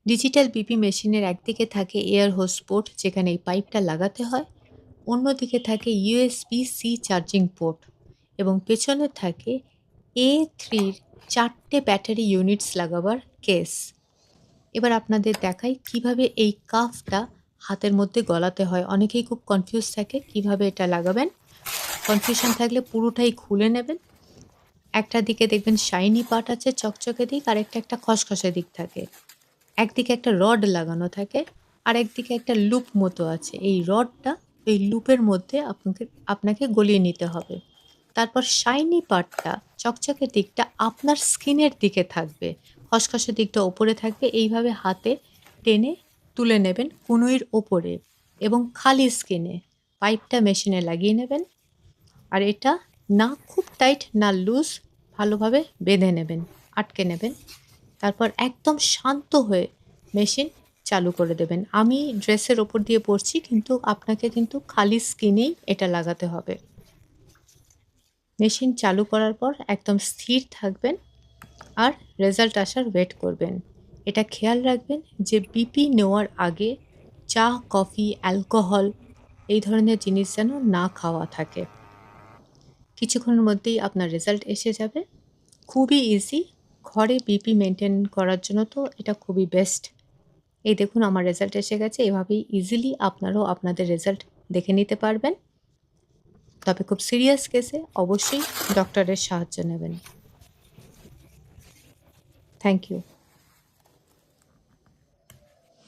Digital BP মেশিনের একদিকে থাকে এয়ার হোস পোর্ট যেখানে এই পাইপটা লাগাতে হয়, অন্যদিকে থাকে USB-C চার্জিং পোর্ট এবং পেছনে থাকে A3-র 4টে ব্যাটারি ইউনিটস লাগাবার কেস। এবার আপনাদের দেখাই কিভাবে এই কাফটা হাতের মধ্যে গলাতে হয়। অনেকেই খুব কনফিউজ থাকে কিভাবে এটা লাগাবেন। কনফিউশন থাকলে পুরোটাই খুলে নেবেন। একটা দিকে দেখবেন শাইনি পার্ট আছে চকচকে দিক, আরেকটা একটা খসখসে দিক থাকে। একদিকে একটা রড লাগানো থাকে, আরেকদিকে একটা লুপ মতো আছে। এই রডটা এই লুপের মধ্যে আপনাকে গলিয়ে নিতে হবে। তারপর শাইনি পার্টটা, চকচকে দিকটা আপনার স্কিনের দিকে থাকবে। খসখসে দিকটা ওপরে থাকবে। এইভাবে হাতে টেনে তুলে নেবেন কনুইর ওপরে এবং খালি স্কিনে পাইপটা মেশিনে লাগিয়ে নেবেন। আর এটা না খুব টাইট না লুজ, ভালোভাবে বেঁধে নেবেন, আটকে নেবেন। তারপর একদম শান্ত হয়ে মেশিন চালু করে দেবেন। আমি ড্রেসের ওপর দিয়ে পরছি, কিন্তু আপনাকে কিন্তু খালি স্কিনেই এটা লাগাতে হবে। মেশিন চালু করার পর একদম স্থির থাকবেন আর রেজাল্ট আসার ওয়েট করবেন। এটা খেয়াল রাখবেন যে বিপি নেওয়ার আগে চা, কফি, অ্যালকোহল এই ধরনের জিনিস যেন না খাওয়া থাকে। কিছুক্ষণের মধ্যেই আপনার রেজাল্ট এসে যাবে। খুবই ইজি। ঘরে বিপি মেনটেন করার জন্য তো এটা খুবই বেস্ট। এই দেখুন আমার রেজাল্ট এসে গেছে। এভাবেই ইজিলি আপনারাও আপনাদের রেজাল্ট দেখে নিতে পারবেন। তবে খুব সিরিয়াস কেসে অবশ্যই ডক্টরের সাহায্য নেবেন। Thank you.